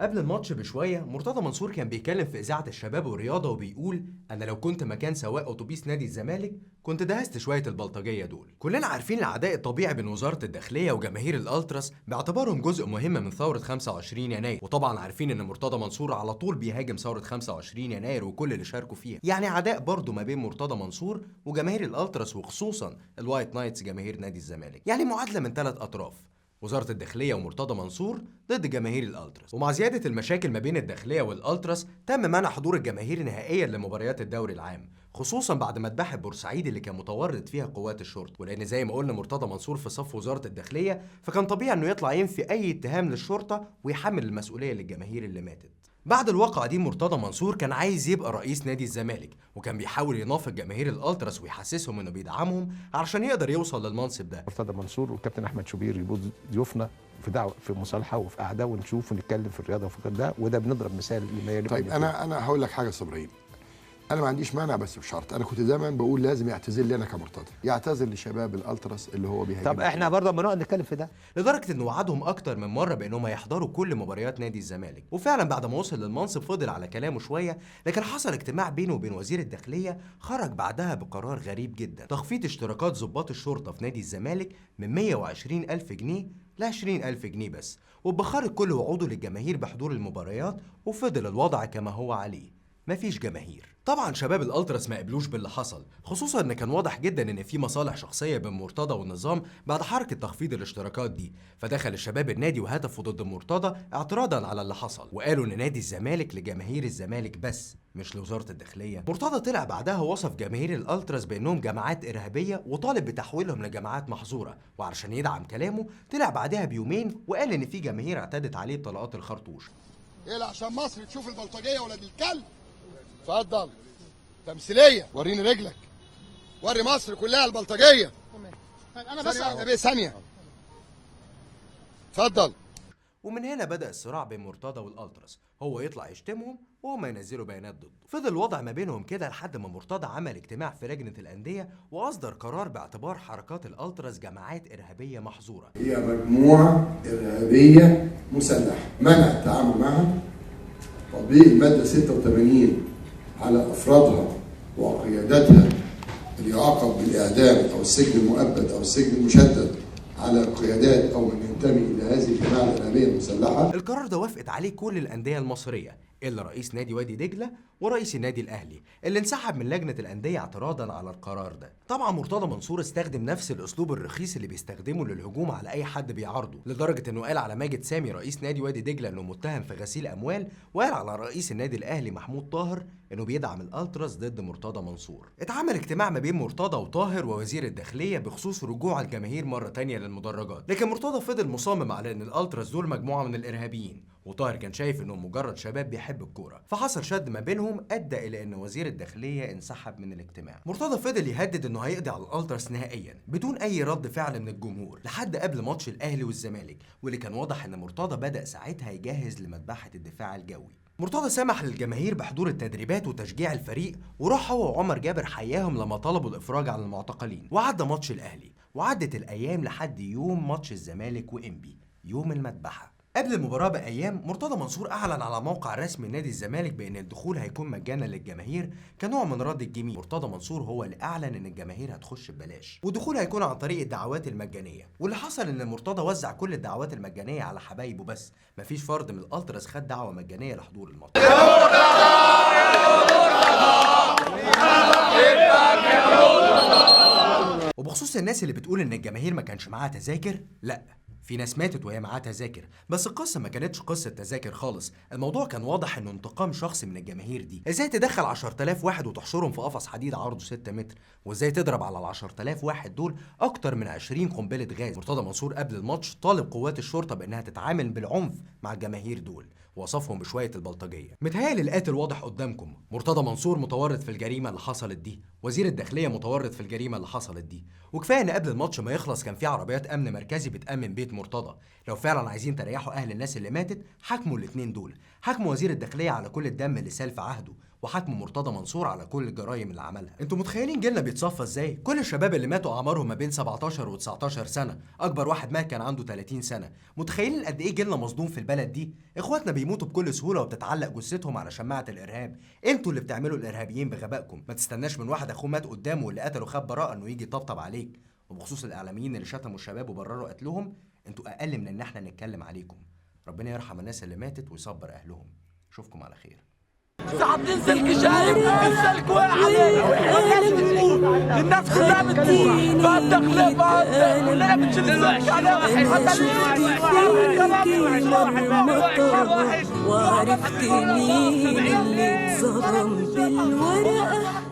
قبل الماتش بشويه مرتضى منصور كان بيتكلم في اذاعه الشباب والرياضه وبيقول: انا لو كنت مكان سواق اتوبيس نادي الزمالك كنت دهست شويه البلطجيه دول. كلنا عارفين العداء الطبيعي بين وزاره الداخليه وجماهير الالتراس باعتبارهم جزء مهم من ثوره 25 يناير، وطبعا عارفين ان مرتضى منصور على طول بيهاجم ثوره 25 يناير وكل اللي شاركوا فيها، يعني عداء برضه ما بين مرتضى منصور وجماهير الالتراس وخصوصا الوايت نايتس جماهير نادي الزمالك، يعني معادله من 3 اطراف: وزارة الداخلية ومرتضى منصور ضد جماهير الالتراس. ومع زيادة المشاكل ما بين الداخلية والالتراس تم منع حضور الجماهير نهائيا لمباريات الدوري العام، خصوصا بعد مذبحة بورسعيد اللي كان متورط فيها قوات الشرطة. ولان زي ما قلنا مرتضى منصور في صف وزارة الداخلية، فكان طبيعي انه يطلع ينفي اي اتهام للشرطة ويحمل المسؤولية للجماهير اللي ماتت. بعد الواقعة دي مرتضى منصور كان عايز يبقى رئيس نادي الزمالك، وكان بيحاول ينافق جماهير الالتراس ويحسسهم انه بيدعمهم علشان يقدر يوصل للمنصب ده. مرتضى منصور والكابتن احمد شوبير يبقوا ضيوفنا في دعوه في مصالحه وفي قعده ونشوف ونتكلم في الرياضه وفي ده، وده بنضرب مثال لما يليق. طيب انا هقول لك حاجه يا ابراهيم، انا ما عنديش مانع بس بشرط. انا كنت دايما بقول لازم يعتذر لي انا كمرتضى، يعتذر لشباب الالتراس اللي هو بيهاجم. طب احنا برضه بنقعد نتكلم في ده، لدرجه انه وعدهم اكتر من مره بانهم هيحضروا كل مباريات نادي الزمالك. وفعلا بعد ما وصل للمنصب فضل على كلامه شويه، لكن حصل اجتماع بينه وبين وزير الداخليه خرج بعدها بقرار غريب جدا: تخفيض اشتراكات ضباط الشرطه في نادي الزمالك من 120,000 جنيه ل 20,000 جنيه بس، وبخارج كل وعوده للجماهير بحضور المباريات، وفضل الوضع كما هو عليه، مفيش جماهير. طبعا شباب الالتراس ما قبلوش باللي حصل، خصوصا ان كان واضح جدا ان في مصالح شخصيه بين مرتضى والنظام بعد حركه تخفيض الاشتراكات دي. فدخل الشباب النادي وهتفوا ضد مرتضى اعتراضا على اللي حصل، وقالوا ان نادي الزمالك لجماهير الزمالك بس مش لوزاره الداخليه. مرتضى طلع بعدها ووصف جماهير الالتراس بانهم جماعات ارهابيه وطالب بتحويلهم لجماعات محظوره، وعشان يدعم كلامه طلع بعدها بيومين وقال ان في جماهير اعتدت عليه بطلقات الخرطوش. ايه عشان مصر تشوف البلطجيه ولاد الكلب؟ اتفضل تمثيليه، وريني رجلك، وري مصر كلها البلطجيه. انا بس ثانيه اتفضل. ومن هنا بدأ الصراع بين مرتضى والالتراس، هو يطلع يشتمهم وهم ينزلوا بيانات ضده. فضل الوضع ما بينهم كده لحد ما مرتضى عمل اجتماع في لجنة الأندية وأصدر قرار باعتبار حركات الالتراس جماعات إرهابية محظورة. هي مجموعة إرهابية مسلحة، منع التعامل معها، تطبيق المادة 86 على أفرادها وقياداتها اللي يعاقب بالإعدام أو السجن المؤبد أو السجن المشدد على قيادات أو من ينتمي إلى هذه الجماعة الإرهابية المسلحة. القرار ده وافقت عليه كل الأندية المصرية إلا رئيس نادي وادي دجلة ورئيس النادي الأهلي اللي انسحب من لجنة الأندية اعتراضا على القرار ده. طبعا مرتضى منصور استخدم نفس الأسلوب الرخيص اللي بيستخدمه للهجوم على أي حد بيعارضه، لدرجة إنه قال على ماجد سامي رئيس نادي وادي دجلة إنه متهم في غسيل أموال، وقال على رئيس النادي الأهلي محمود طاهر إنه بيدعم الالتراس ضد مرتضى منصور. اتعمل اجتماع ما بين مرتضى وطاهر ووزير الداخلية بخصوص رجوع الجماهير مرة تانية للمدرجات، لكن مرتضى فضل مصمم على إن الالتراس دول مجموعة من الإرهابيين، وطاهر كان شايف إنهم مجرد شباب بيحب الكورة. فحصل شد ما بينهم أدى إلى إن وزير الداخلية انسحب من الاجتماع. مرتضى فضل يهدد إنه هيقضي على الالتراس نهائيا بدون أي رد فعل من الجمهور لحد قبل ماتش الأهلي والزمالك، واللي كان واضح إن مرتضى بدأ ساعتها يجهز لمذبحة الدفاع الجوي. مرتضى سمح للجماهير بحضور التدريبات وتشجيع الفريق، وراح هو وعمر جابر حياهم لما طلبوا الإفراج عن المعتقلين، وعدى ماتش الأهلي، وعدت الأيام لحد يوم ماتش الزمالك وإنبي يوم المذبحة. قبل المباراة بأيام مرتضى منصور أعلن على موقع رسمي نادي الزمالك بأن الدخول هيكون مجانا للجماهير كنوع من رد الجميل. مرتضى منصور هو اللي أعلن أن الجماهير هتخش ببلاش، والدخول هيكون عن طريق الدعوات المجانية. واللي حصل أن مرتضى وزع كل الدعوات المجانية على حبايبه بس، مفيش فرد من الالتراس خد دعوة مجانية لحضور الماتش. وبخصوص الناس اللي بتقول ان الجماهير ما كانش معاها تذاكر، لا، في ناس ماتت وهي معاها تذاكر، بس القصه ما كانتش قصه تذاكر خالص. الموضوع كان واضح انه انتقام شخصي من الجماهير دي. ازاي تدخل 10,000 واحد وتحشرهم في قفص حديد عرضه 6 متر، وازاي تضرب على ال 10,000 واحد دول اكتر من 20 قنبله غاز. مرتضى منصور قبل الماتش طالب قوات الشرطه بانها تتعامل بالعنف مع الجماهير دول، ووصفهم بشويه البلطجيه. متهيألي القاتل واضح قدامكم، مرتضى منصور متورط في الجريمه اللي حصلت دي، وزير الداخليه متورط في الجريمه اللي حصلت دي، وكفايه ان قبل الماتش ما يخلص كان في عربيات امن مركزي بتامن بيت مرتضى. لو فعلا عايزين تريحوا اهل الناس اللي ماتت حاكموا الاثنين دول، حاكموا وزير الداخليه على كل الدم اللي سال في عهده، وحاكموا مرتضى منصور على كل الجرائم اللي عملها. انتوا متخيلين جيلنا بيتصفى ازاي؟ كل الشباب اللي ماتوا اعمارهم ما بين 17 و19 سنه، اكبر واحد مات كان عنده 30 سنه. متخيلين قد ايه جيلنا مصدوم في البلد دي؟ اخواتنا بيموتوا بكل سهوله وبتتعلق جثتهم على شماعه الارهاب. انتوا اللي بتعملوا الارهابيين بغبائكم. ما تستناش من واحد اخوه مات قدامه واللي قتله خد براءه انه يجي يطبطب عليك. وبخصوص الاعلاميين اللي شتموا الشباب وبرروا قتلهم، انتوا اقل من ان احنا نتكلم عليكم. ربنا يرحم الناس اللي ماتت ويصبر اهلهم. اشوفكم على خير. حاطين سلك شايب، السلك وقع علينا والناس بتموت، الناس كلها بتموت، فالداخلية فاضية كلنا بنشيل السلك علينا. وعرفت مين اللي اتظلم بالورقة